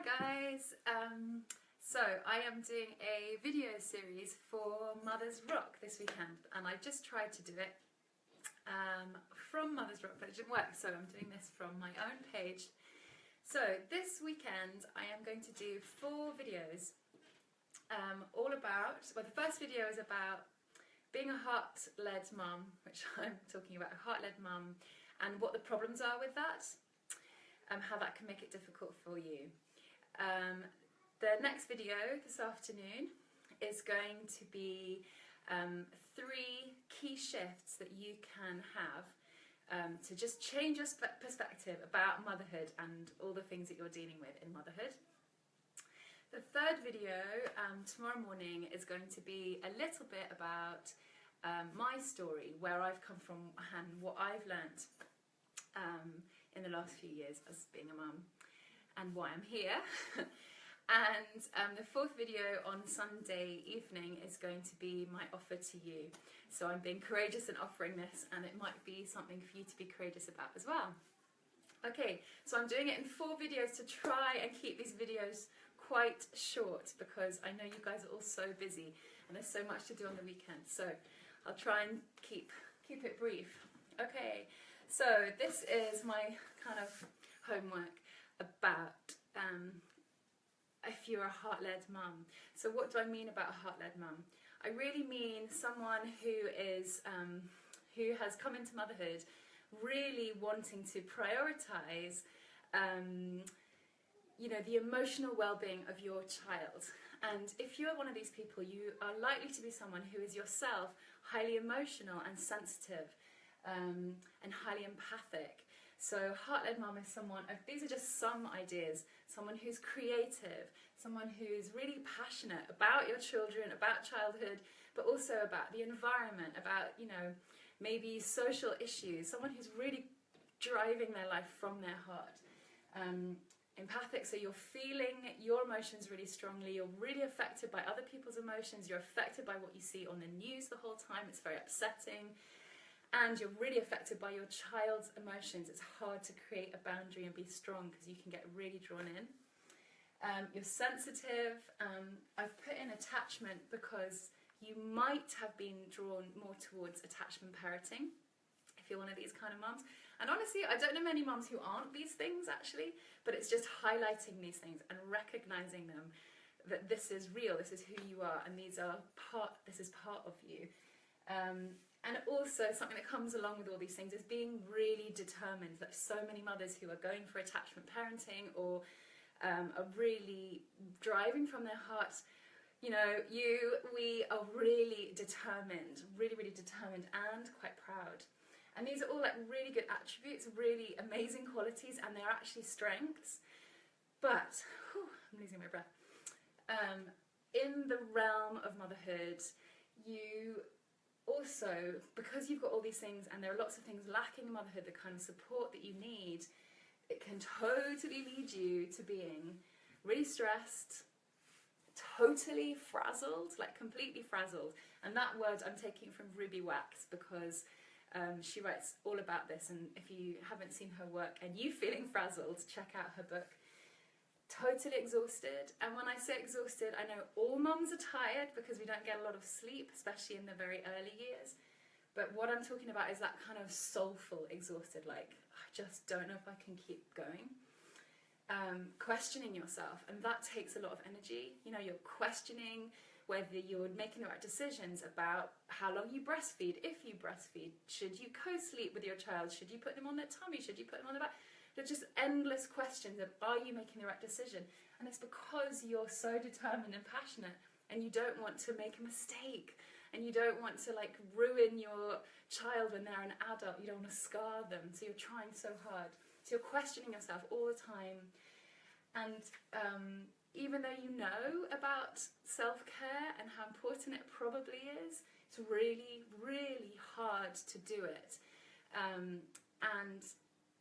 guys, so I am doing a video series for Mother's Rock this weekend, and I just tried to do it from Mother's Rock, but it didn't work, so I'm doing this from my own page. So this weekend I am going to do 4 videos all about, well, the first video is about being a heart-led mum, which I'm talking about, a heart-led mum, and what the problems are with that, how that can make it difficult for you. The next video this afternoon is going to be 3 key shifts that you can have to just change your perspective about motherhood and all the things that you're dealing with in motherhood. The third video tomorrow morning is going to be a little bit about my story, where I've come from and what I've learnt in the last few years as being a mum and why I'm here. And the 4th video on Sunday evening is going to be my offer to you. So I'm being courageous in offering this, and it might be something for you to be courageous about as well. Okay, so I'm doing it in 4 videos to try and keep these videos quite short, because I know you guys are all so busy and there's so much to do on the weekend. So I'll try and keep it brief. Okay, so this is my kind of homework about if you're a heart-led mum. So what do I mean about a heart-led mum? I really mean someone who is who has come into motherhood really wanting to prioritise you know, the emotional well-being of your child. And if you're one of these people, you are likely to be someone who is yourself highly emotional and sensitive and highly empathic. So heart-led mum is someone, these are just some ideas, someone who's creative, someone who's really passionate about your children, about childhood, but also about the environment, about, you know, maybe social issues, someone who's really driving their life from their heart. Empathic, so you're feeling your emotions really strongly, you're really affected by other people's emotions, you're affected by what you see on the news the whole time, it's very upsetting. And you're really affected by your child's emotions. It's hard to create a boundary and be strong because you can get really drawn in. You're sensitive. I've put in attachment because you might have been drawn more towards attachment parenting if you're one of these kind of mums. And honestly, I don't know many mums who aren't these things actually, but it's just highlighting these things and recognizing them, that this is real, this is who you are, and this is part of you. And also something that comes along with all these things is being really determined. There's so many mothers who are going for attachment parenting or are really driving from their hearts. You know, we are really determined, really determined and quite proud. And these are all like really good attributes, really amazing qualities, and they're actually strengths. But, I'm losing my breath. In the realm of motherhood, you also, because you've got all these things and there are lots of things lacking in motherhood, the kind of support that you need, it can totally lead you to being really stressed, totally frazzled, like completely frazzled. And that word I'm taking from Ruby Wax, because she writes all about this, and if you haven't seen her work and you feeling frazzled, check out her book. Totally exhausted, and when I say exhausted, I know all mums are tired because we don't get a lot of sleep, especially in the very early years. But what I'm talking about is that kind of soulful exhausted, like, I just don't know if I can keep going. Questioning yourself, and that takes a lot of energy. You know, you're questioning whether you're making the right decisions about how long you breastfeed, if you breastfeed, should you co-sleep with your child, should you put them on their tummy, should you put them on their back? They're just endless questions of, are you making the right decision? And it's because you're so determined and passionate, and you don't want to make a mistake, and you don't want to like ruin your child when they're an adult. You don't want to scar them, so you're trying so hard. So you're questioning yourself all the time. And even though you know about self-care and how important it probably is, it's really hard to do it. And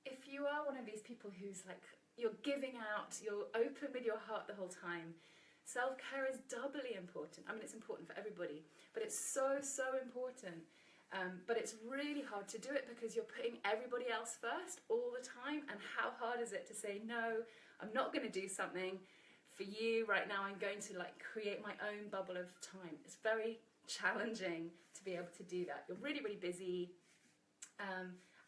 if you are one of these people who's like, you're giving out, you're open with your heart the whole time, self-care is doubly important. I mean, it's important for everybody, but it's so important. But it's really hard to do it because you're putting everybody else first all the time. And how hard is it to say, no, I'm not going to do something for you right now. I'm going to like create my own bubble of time. It's very challenging to be able to do that. You're really, really busy.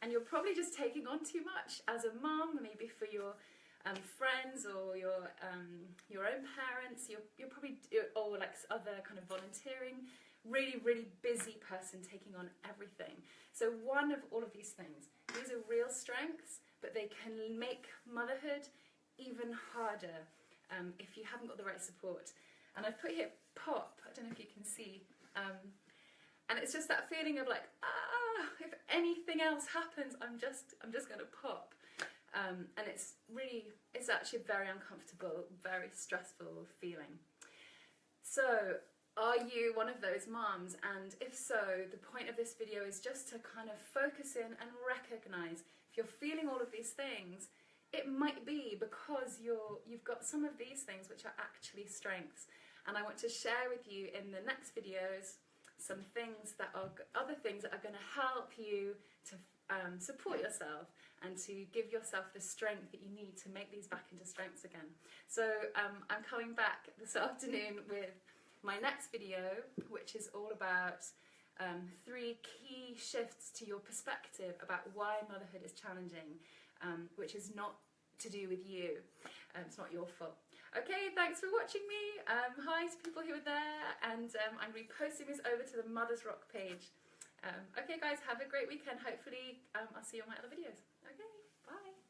And you're probably just taking on too much as a mum, maybe for your friends or your own parents. You're probably, or like other kind of volunteering, really, really busy person taking on everything. So one of all of these things, these are real strengths, but they can make motherhood even harder if you haven't got the right support. And I've put here POP, I don't know if you can see, and it's just that feeling of like, if anything else happens, I'm just gonna pop. And it's actually a very uncomfortable, very stressful feeling. So, are you one of those moms? And if so, the point of this video is just to kind of focus in and recognize if you're feeling all of these things, it might be because you've got some of these things which are actually strengths. And I want to share with you in the next videos some things that are other things that are going to help you to support yourself and to give yourself the strength that you need to make these back into strengths again. So I'm coming back this afternoon with my next video, which is all about 3 key shifts to your perspective about why motherhood is challenging, which is not to do with you. It's not your fault. Okay, thanks for watching me. Hi to people who are there, and I'm reposting this over to the Mothers Rock page. Okay guys, have a great weekend. Hopefully I'll see you on my other videos. Okay, bye.